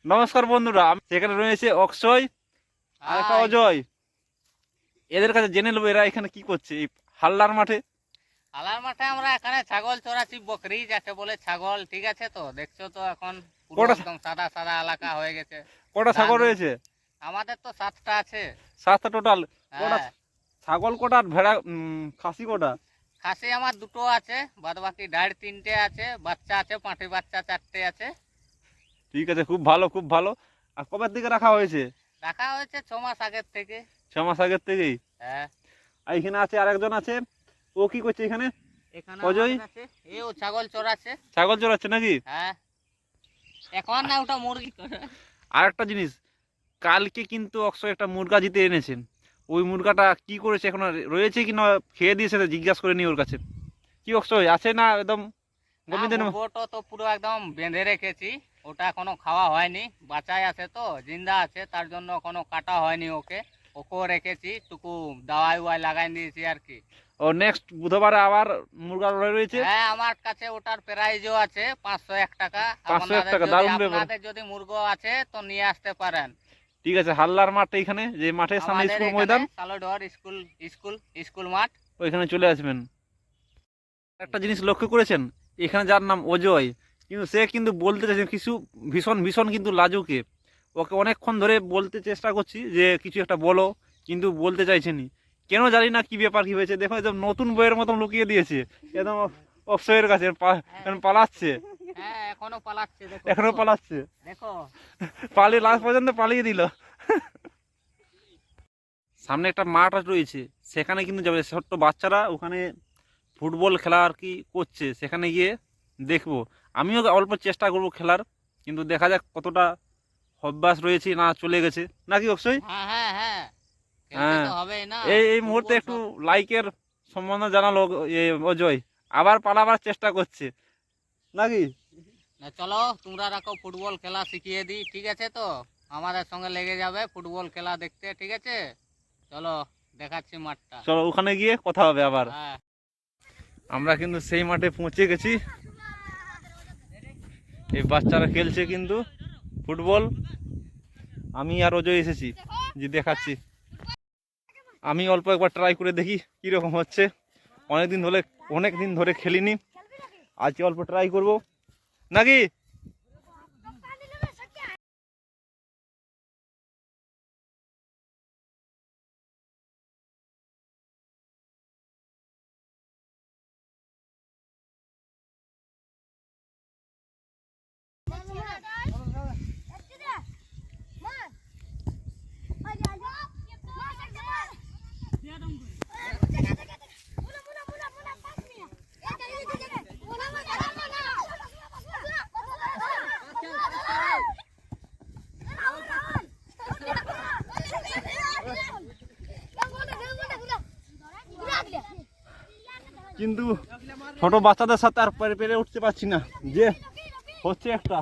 নমস্কার বন্ধুরা, সেখানে রয়েছে অক্ষয় আর একটা অজয়। এদের কাছে জেনে নেবো এরা এখানে কি করছে এই হাল্লার মাঠে। হালার মাঠে আমরা এখানে ছাগল চড়াচ্ছি, বকরি যাকে বলে ছাগল। ঠিক আছে, তো দেখছো তো এখন পুরো কটা একদম সাদা সাদা এলাকা হয়ে গেছে। কটা ছাগল রয়েছে? আমাদের তো 7টা আছে। 7টা টোটাল। কটা হ্যাঁ, ছাগল, কটা আর ভেড়া, খাসি কটা? খাসি আমার 2টো আছে, বাদ বাকি ঢাড় 3টে আছে, বাচ্চা আছে, পাঁঠি বাচ্চা 4টে আছে। ঠিক আছে, খুব ভালো খুব ভালো। আর কবের দিকে রাখা হয়েছে? রাখা হয়েছে 6 মাস আগের থেকে। 6 মাস আগের থেকেই। হ্যাঁ, আর এখানে আছে আরেকজন আছে, ও কি করছে এখানে? এখানে অজয় আমাদের আছে, এও ছাগল চড়াচ্ছে। ছাগল চড়াচ্ছে নাকি? হ্যাঁ, এখন না ওটা মুরগি করে। আর একটা জিনিস, কালকে কিন্তু অক্ষয় একটা মুরগা জিতে এনেছেন। ওই মুরগাটা কি করেছে এখনো রয়েছে কি না খেয়ে দিয়েছে, জিজ্ঞাসা করে নি ওর কাছে। কি অক্ষয় আছে না একদম গোবিন্দ? গোবরটা তো পুরো একদম বেঁধে রেখেছি, ওটা এখনো খাওয়া হয়নি। বাচ্চায় আছে তো, জিন্দা আছে, তার জন্য এখনো কাটা হয়নি ওকে। ওকেও রেখেছি, টুকু দাওয়াই ওয়াই লাগাই দিয়েছি আর কি। ও নেক্সট বুধবারে আবার মুরগা রয়েছে। হ্যাঁ, আমার কাছে ওটার প্রাইজও আছে 501 টাকা। 501 টাকা, দারুণ ব্যাপার। আপনাদের যদি মুরগো আছে তো নিয়ে আসতে পারেন। ঠিক আছে, হাল্লার মাঠ এখানে, যে মাঠের সামনে আমাদের স্কুল এখানে ময়দান, সালোডর স্কুল স্কুল স্কুল মাঠ। ওইখানে চলে আসবেন। একটা জিনিস লক্ষ্য করেছেন, এখানে যার নাম অজয়, কিন্তু সে কিন্তু বলতে চাইছে কিছু, ভীষণ ভীষণ কিন্তু লাজুকে। ওকে অনেকক্ষণ ধরে বলতে চেষ্টা করছি যে কিছু একটা বলো, কিন্তু বলতে চাইছেনি। কেন জানি না কি ব্যাপার, কি হয়েছে। দেখো একদম নতুন বইয়ের মতন লুকিয়ে দিয়েছে একদম অক্ষয়ের কাছে, পালাচ্ছে। হ্যাঁ, এখনো পালাচ্ছে, দেখো এখনো পালাচ্ছে, দেখো। পালিয়ে লাস্ট পর্যন্ত পালিয়ে দিল। সামনে একটা মাঠ রয়েছে, সেখানে কিন্তু যাবে ছোট্ট বাচ্চারা, ওখানে ফুটবল খেলা আর কি করছে, সেখানে গিয়ে দেখবো। আমিও অল্প চেষ্টা করব খেলার, কিন্তু দেখা যাক কতটা অভ্যাস রয়েছে না চলে গেছে নাকি অবশ্যই। হ্যাঁ হ্যাঁ হ্যাঁ, খেলতে হ্যাঁ, তো হবেই না। এই মুহূর্তে ফুটবল একটু লাইকের সম্বন্ধ জানালো অজয়, আবার পালাবার চেষ্টা করছে নাকি। না, চলো তোমরা রাখো, ফুটবল খেলা শিখিয়ে দিই। ঠিক আছে, তো আমাদের সঙ্গে লেগে যাবে ফুটবল খেলা দেখতে। ঠিক আছে, চলো দেখাচ্ছি মাঠটা। চলো ওখানে গিয়ে কথা হবে আবার। হ্যাঁ, আমরা কিন্তু সেই মাঠে পৌঁছে গেছি। এই বাচ্চারা খেলছে কিন্তু ফুটবল। আমি আর অজয় এসেছি, যে দেখাচ্ছি। আমি অল্প একবার ট্রাই করে দেখি কীরকম হচ্ছে। অনেক দিন ধরে খেলিনি, আজকে অল্প ট্রাই করব নাকি। কিন্তু ছোট বাচ্চাদের সাথে আর পেরে উঠতে পারছি না, যে হচ্ছে একটা।